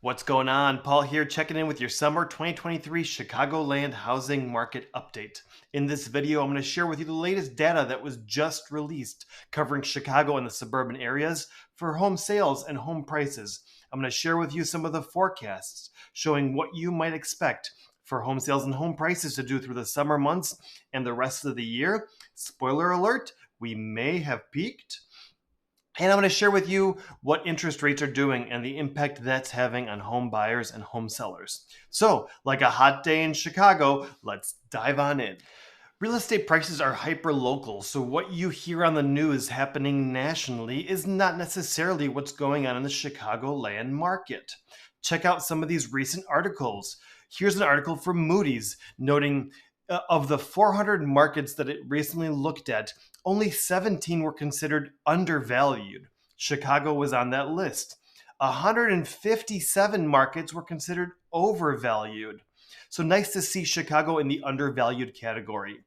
What's going on? Paul here, checking in with your summer 2023 Chicagoland housing market update. In this video, I'm going to share with you the latest data that was just released covering Chicago and the suburban areas for home sales and home prices. I'm going to share with you some of the forecasts showing what you might expect for home sales and home prices to do through the summer months and the rest of the year. Spoiler alert, we may have peaked. And I'm going to share with you what interest rates are doing and the impact that's having on home buyers and home sellers. So, like a hot day in Chicago, let's dive on in. Real estate prices are hyper local, so what you hear on the news happening nationally is not necessarily what's going on in the Chicagoland market. Check out some of these recent articles. Here's an article from Moody's noting of the 400 markets that it recently looked at, only 17 were considered undervalued. Chicago was on that list. 157 markets were considered overvalued. So nice to see Chicago in the undervalued category.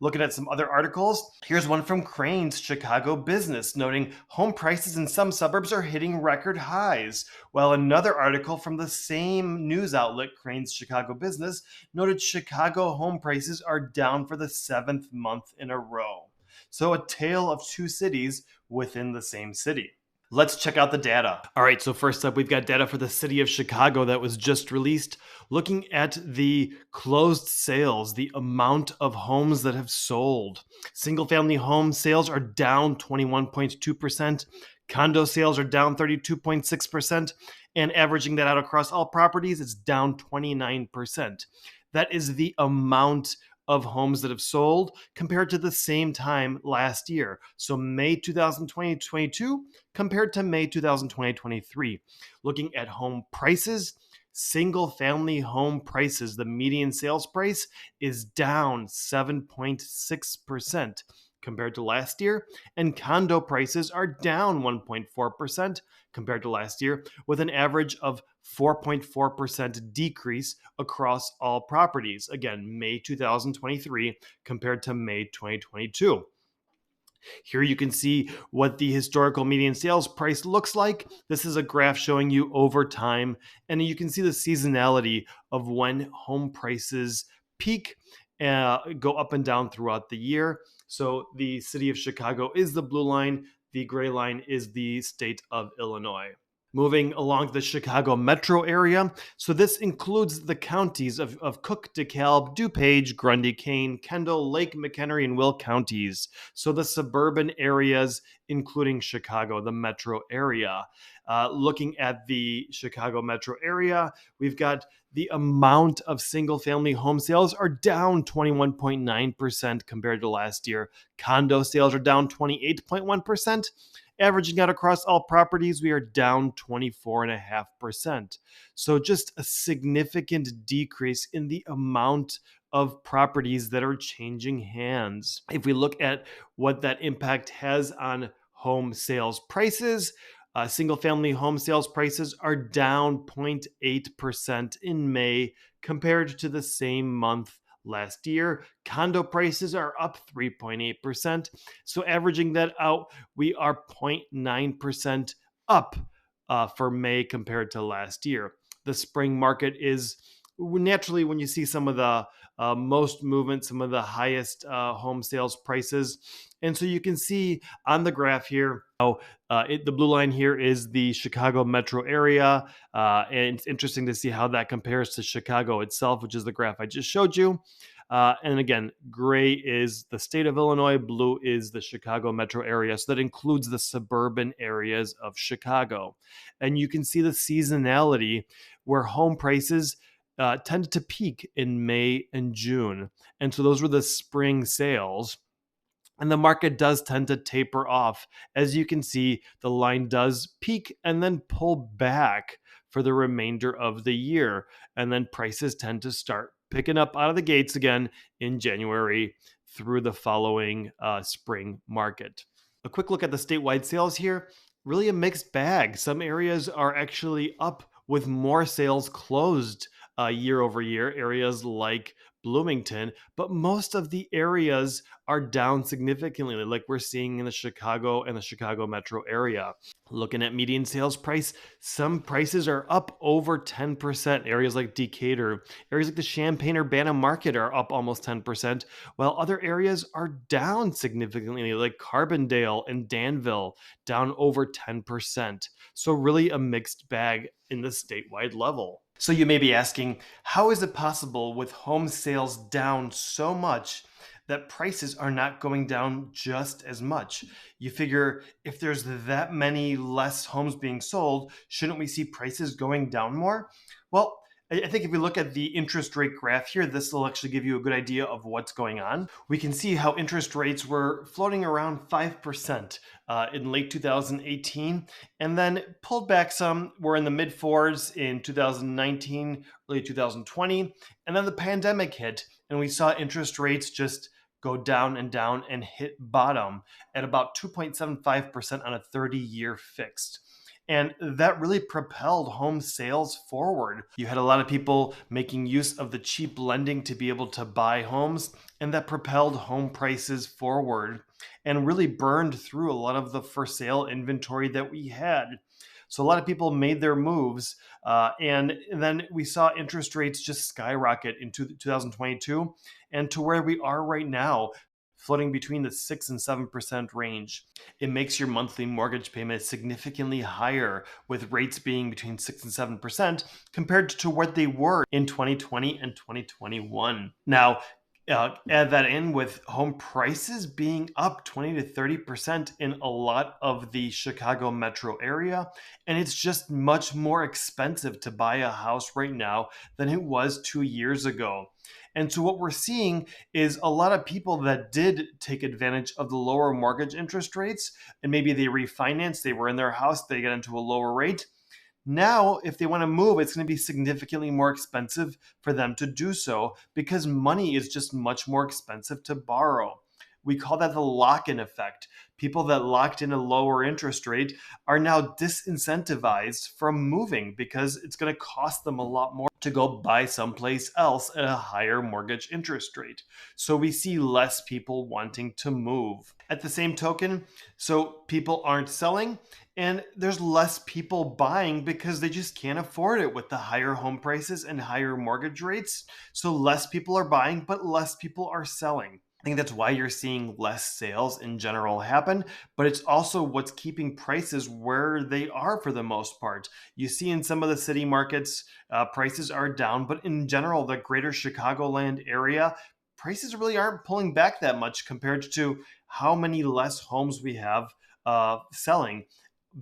Looking at some other articles, here's one from Crain's Chicago Business noting home prices in some suburbs are hitting record highs, while another article from the same news outlet, Crain's Chicago Business, noted Chicago home prices are down for the 7th month in a row. So a tale of two cities within the same city. Let's check out the data. All right, so first up, we've got data for the city of Chicago that was just released, looking at the closed sales, the amount of homes that have sold. Single-family home sales are down 21.2%. Condo sales are down 32.6%. And averaging that out across all properties, it's down 29%. That is the amount of homes that have sold compared to the same time last year. So May 2022 compared to May 2023. Looking at home prices, single family home prices, the median sales price is down 7.6% compared to last year, and condo prices are down 1.4% compared to last year, with an average of 4.4% decrease across all properties. Again, May 2023 compared to May 2022. Here you can see what the historical median sales price looks like. This is a graph showing you over time, and you can see the seasonality of when home prices peak, go up and down throughout the year. So the city of Chicago is the blue line. The gray line is the state of Illinois. Moving along the Chicago metro area. So this includes the counties of Cook, DeKalb, DuPage, Grundy, Kane, Kendall, Lake, McHenry, and Will counties. So the suburban areas, including Chicago, the metro area. Looking at the Chicago metro area, we've got the amount of single-family home sales are down 21.9% compared to last year. Condo sales are down 28.1%. Averaging out across all properties, we are down 24.5%. So just a significant decrease in the amount of properties that are changing hands. If we look at what that impact has on home sales prices, single-family home sales prices are down 0.8% in May compared to the same month last year. Condo prices are up 3.8%. So averaging that out, we are 0.9% up for May compared to last year. The spring market is naturally, when you see some of the most movement, some of the highest home sales prices. And so you can see on the graph here, the blue line here is the Chicago metro area. And it's interesting to see how that compares to Chicago itself, which is the graph I just showed you. And again, gray is the state of Illinois, blue is the Chicago metro area. So that includes the suburban areas of Chicago. And you can see the seasonality where home prices tended to peak in May and June. And so those were the spring sales. And the market does tend to taper off. As you can see, the line does peak and then pull back for the remainder of the year. And then prices tend to start picking up out of the gates again in January through the following spring market. A quick look at the statewide sales here. Really a mixed bag. Some areas are actually up with more sales closed year over year, areas like Bloomington, but most of the areas are down significantly, like we're seeing in the Chicago and the Chicago metro area. Looking at median sales price, some prices are up over 10%. Areas like Decatur, areas like the Champaign-Urbana market are up almost 10%, while other areas are down significantly, like Carbondale and Danville, down over 10%. So really a mixed bag in the statewide level. So you may be asking, how is it possible with home sales down so much that prices are not going down just as much? You figure if there's that many less homes being sold, shouldn't we see prices going down more? Well, I think if we look at the interest rate graph here, this will actually give you a good idea of what's going on. We can see how interest rates were floating around 5% in late 2018, and then pulled back some. We're in the mid fours in 2019, early 2020, and then the pandemic hit, and we saw interest rates just go down and hit bottom at about 2.75% on a 30-year fixed. And that really propelled home sales forward. You had a lot of people making use of the cheap lending to be able to buy homes, and that propelled home prices forward and really burned through a lot of the for sale inventory that we had. So a lot of people made their moves, and then we saw interest rates just skyrocket into 2022 and to where we are right now, floating between the 6 and 7% range. It makes your monthly mortgage payment significantly higher, with rates being between 6 and 7% compared to what they were in 2020 and 2021. Now, add that in with home prices being up 20 to 30% in a lot of the Chicago metro area. And it's just much more expensive to buy a house right now than it was 2 years ago. And so what we're seeing is a lot of people that did take advantage of the lower mortgage interest rates, and maybe they refinanced, they were in their house, they got into a lower rate. Now, if they want to move, it's going to be significantly more expensive for them to do so because money is just much more expensive to borrow. We call that the lock-in effect. People that locked in a lower interest rate are now disincentivized from moving because it's going to cost them a lot more to go buy someplace else at a higher mortgage interest rate. So we see less people wanting to move. At the same token, so people aren't selling, and there's less people buying because they just can't afford it with the higher home prices and higher mortgage rates. So less people are buying, but less people are selling. I think that's why you're seeing less sales in general happen, but it's also what's keeping prices where they are for the most part. You see in some of the city markets, prices are down, but in general, the greater Chicagoland area, prices really aren't pulling back that much compared to how many less homes we have selling.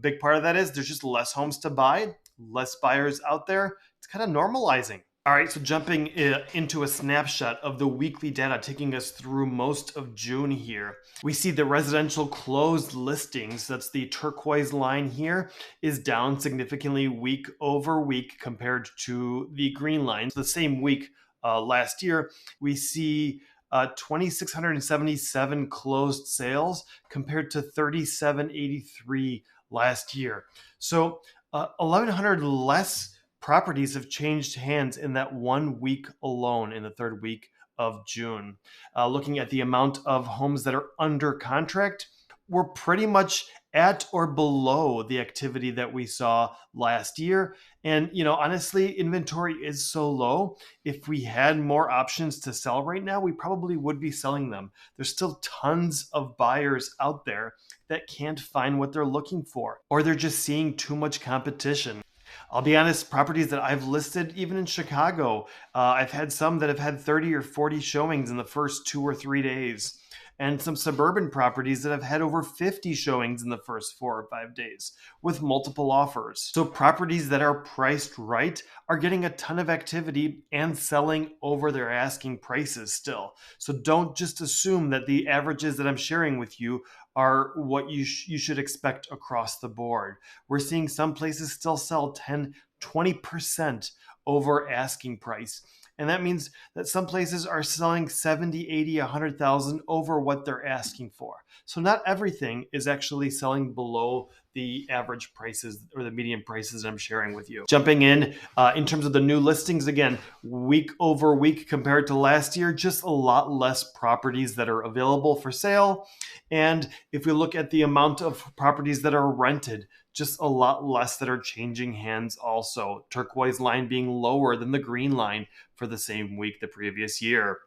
Big part of that is there's just less homes to buy, less buyers out there. It's kind of normalizing. All right, so jumping into a snapshot of the weekly data taking us through most of June here. We see the residential closed listings, that's the turquoise line here, is down significantly week over week compared to the green line. The same week last year, we see 2,677 closed sales compared to 3,783 last year. So 1,100 less properties have changed hands in that 1 week alone in the third week of June. Looking at the amount of homes that are under contract, we're pretty much at or below the activity that we saw last year. And, honestly, inventory is so low. If we had more options to sell right now, we probably would be selling them. There's still tons of buyers out there that can't find what they're looking for, or they're just seeing too much competition. I'll be honest, properties that I've listed, even in Chicago, I've had some that have had 30 or 40 showings in the first 2 or 3 days, and some suburban properties that have had over 50 showings in the first 4 or 5 days with multiple offers. So properties that are priced right are getting a ton of activity and selling over their asking prices still. So don't just assume that the averages that I'm sharing with you are what you should expect across the board. We're seeing some places still sell 10, 20% over asking price. And that means that some places are selling 70, 80, 100,000 over what they're asking for. So not everything is actually selling below the average prices or the median prices I'm sharing with you. Jumping in terms of the new listings, again, week over week compared to last year, just a lot less properties that are available for sale. And if we look at the amount of properties that are rented, just a lot less that are changing hands also. Turquoise line being lower than the green line for the same week the previous year.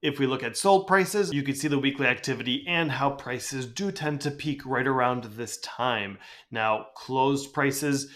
If we look at sold prices, you can see the weekly activity and how prices do tend to peak right around this time. Now, closed prices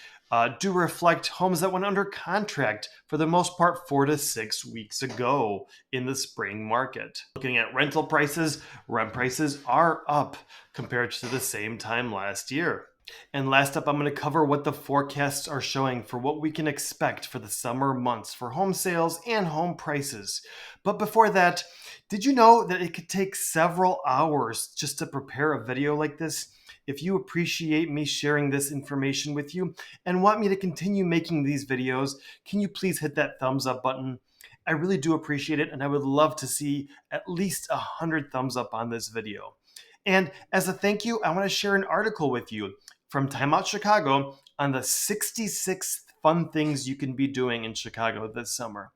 do reflect homes that went under contract for the most part 4 to 6 weeks ago in the spring market. Looking at rental prices, rent prices are up compared to the same time last year. And last up, I'm going to cover what the forecasts are showing for what we can expect for the summer months for home sales and home prices. But before that, did you know that it could take several hours just to prepare a video like this? If you appreciate me sharing this information with you and want me to continue making these videos, can you please hit that thumbs up button? I really do appreciate it, and I would love to see at least 100 thumbs up on this video. And as a thank you, I want to share an article with you from Time Out Chicago on the 66 fun things you can be doing in Chicago this summer.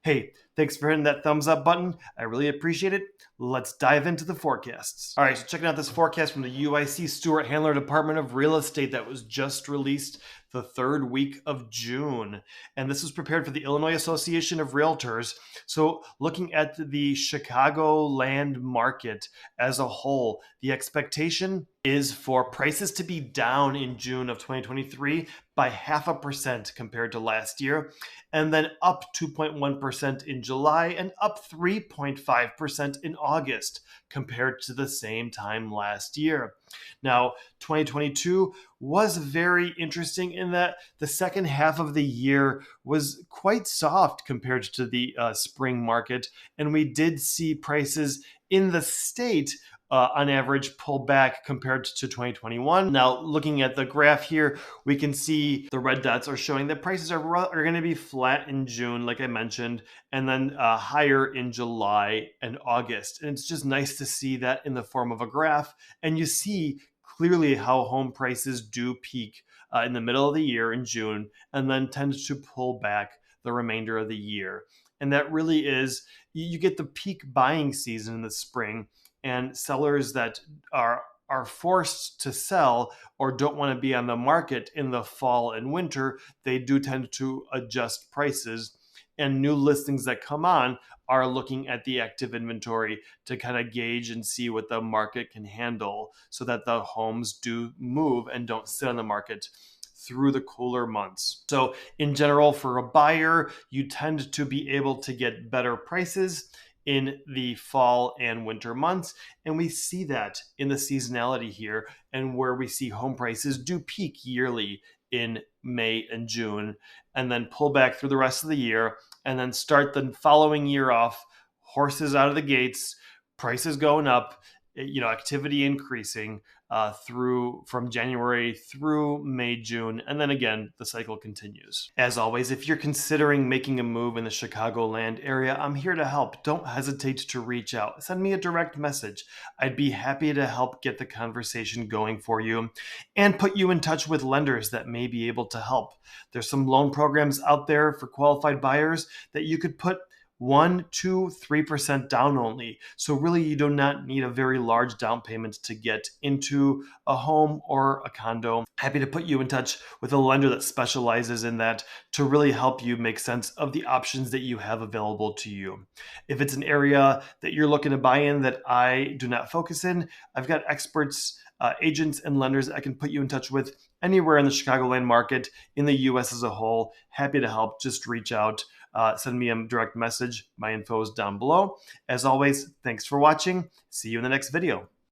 Hey, thanks for hitting that thumbs up button. I really appreciate it. Let's dive into the forecasts. All right, so checking out this forecast from the UIC Stewart Handler Department of Real Estate that was just released the third week of June. And this was prepared for the Illinois Association of Realtors. So looking at the Chicago land market as a whole, the expectation is for prices to be down in June of 2023 by 0.5% compared to last year, and then up 2.1% in July and up 3.5% in August compared to the same time last year. Now, 2022 was very interesting in that the second half of the year was quite soft compared to the spring market, and we did see prices in the state on average pull back compared to 2021. Now, looking at the graph here, we can see the red dots are showing that prices are going to be flat in June, like I mentioned, and then higher in July and August. And it's just nice to see that in the form of a graph. And you see clearly how home prices do peak in the middle of the year in June and then tend to pull back the remainder of the year. And that really is, you get the peak buying season in the spring, and sellers that are forced to sell or don't want to be on the market in the fall and winter, they do tend to adjust prices. And new listings that come on are looking at the active inventory to kind of gauge and see what the market can handle so that the homes do move and don't sit on the market through the cooler months. So in general, for a buyer, you tend to be able to get better prices in the fall and winter months. And we see that in the seasonality here, and where we see home prices do peak yearly in May and June, and then pull back through the rest of the year, and then start the following year off, horses out of the gates, prices going up, activity increasing from January through May, June, and then again, the cycle continues. As always, if you're considering making a move in the Chicagoland area, I'm here to help. Don't hesitate to reach out. Send me a direct message. I'd be happy to help get the conversation going for you and put you in touch with lenders that may be able to help. There's some loan programs out there for qualified buyers that you could put 1%, 2%, 3% down only. So really, you do not need a very large down payment to get into a home or a condo. Happy to put you in touch with a lender that specializes in that to really help you make sense of the options that you have available to you. If it's an area that you're looking to buy in that I do not focus in, I've got experts, agents and lenders I can put you in touch with anywhere in the Chicagoland market, in the US as a whole. Happy to help. Just reach out. Send me a direct message. My info is down below. As always, thanks for watching. See you in the next video.